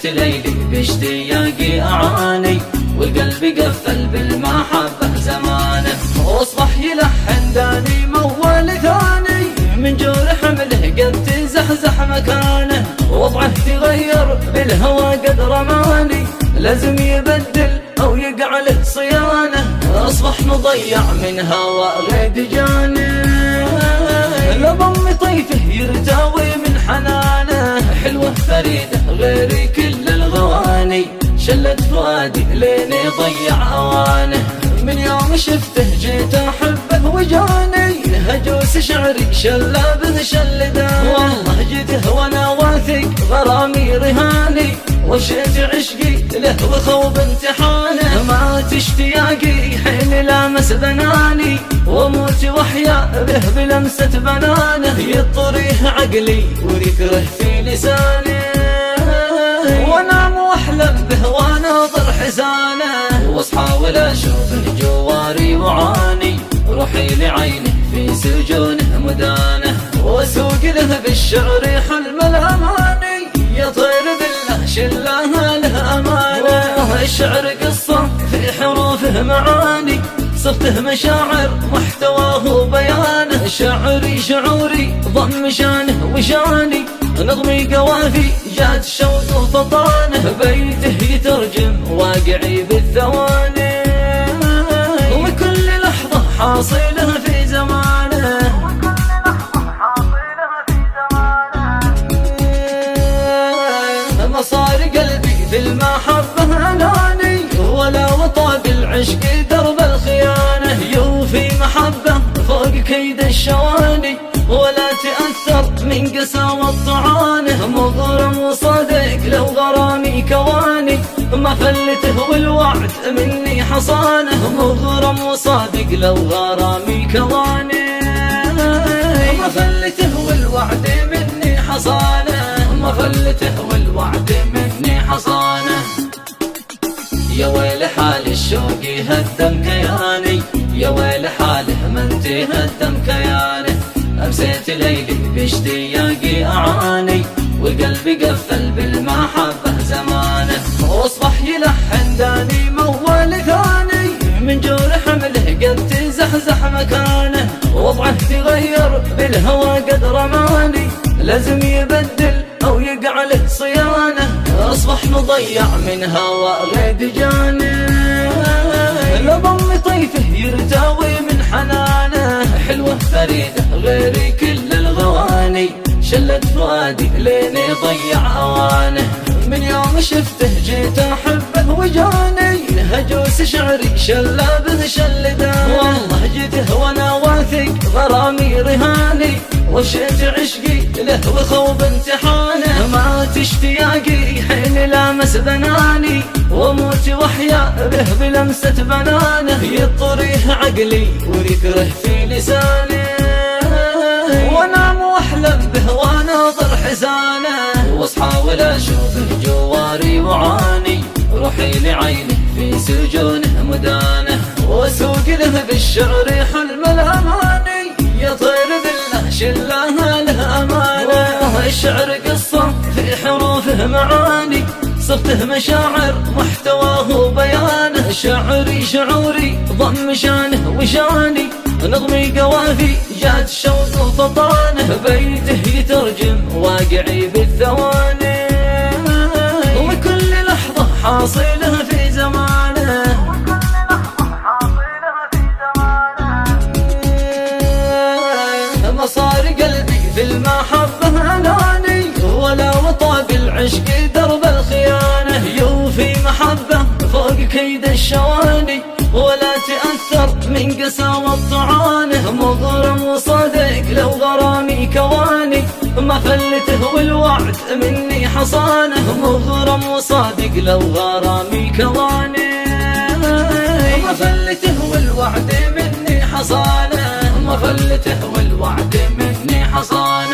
أمسيت ليلي باشتياقي أعاني، والقلب قفل بالمحبة زمانه، واصبح يلحن داني موال ثاني، من جور حمله قد تزحزح مكانه، وضعه تغير بالهوى قد رماني، لازم يبدل أو يقع له صيانه، أصبح مضيع من هوى غيد جانه، لضم طيفه يرتوي من حنانه، حلوة فريدة غير كل الغواني، شلت فؤادي لين يضيع اوانه، من يوم شفته جيت احبه وجاني، هجوس شعري شلا به شلدانه، والله جيته وانا واثق غرامي رهاني، وشيت عشقي له وخوب امتحانه، مات اشتياقي حين لامس بناني، وموت وحيا به بلمسة بنانه، يطريه عقلي ويكره في لساني، وانام واحلم به واناظر حزانه، واصحى ولا اشوف جواري وعاني، روحي لعينه في سجونه مدانه، واسوق له بالشعر حلم الاماني، يا طير بالله شلها له امانه، الشعر قصه في حروفه معاني، صفته مشاعر محتواه بيانه، شعري شعوري ضم شانه وشاني، نظمي قوافي جات شوق وفطانه، بيته يترجم واقعي بالثواني، وكل لحظة حاصله في زمانه، مصار قلبي في المحبة أناني، ولا وطى بالعشق درب الخيانة، يوفي محبة فوق كيد الشواني، ولا تأثر من قساوة طعانه، مغرم وصادق لو غرامي كواني، ما فلته والوعد مني حصانه، مغرم وصادق لو غرامي كواني، ما فلته والوعد مني حصانه، ما فلته والوعد مني حصانه، يا ويل حال الشوق هدم كياني، يا ويل حاله من تهدم كيانه، أمسيت ليلي باشتياقي أعاني، والقلب قفل بالمحبة زمانه، واصبح يلحن داني موال ثاني، من جور حمله قد تزحزح مكانه، وضعه تغير بالهوى قد رماني، لازم يبدل أو يقع له صيانه، أصبح مضيع من هوى غيد جانه، لضم طيفه يرتوي من حنانه، حلوة فريدة غير كل الغواني، شلت فؤادي لين يضيع اوانه، من يوم شفته جيت احبه وجاني، هجوس شعري شلا به شلدانه، والله جيته وانا واثق غرامي رهاني، وشيت عشقي له وخوب امتحانه، مات اشتياقي حين لامس بناني، وموت وحيا به بلمسة بنانه، يطريه عقلي ويكره في لساني، وانام واحلم به واناظر حزانه، واصحى ولا اشوف جواري وعاني، روحي لعينه في سجونه مدانه، واسوق له بالشعر حلم الاماني، يا طير بالله شلها له امانه، الشعر قصه في حروفه معاني، صفته مشاعر محتواه بيانه، شعري شعوري ضم شانه وشاني، نظمي قوافي جات شوق وفطانه، بيته يترجم واقعي بالثواني، وكل لحظة حاصله في زمانه، مصار قلبي في المحبة أناني، ولا وطى بالعشق درب الخيانة، يوفي محبة فوق كيد الشواني، ولا تأثر من قساوة طعانه، مغرم وصادق لو غرامي كواني، ما فلته والوعد مني حصانه، مغرم وصادق لو غرامي كواني، ما فلته والوعد مني حصانه، ما فلته والوعد مني حصانه.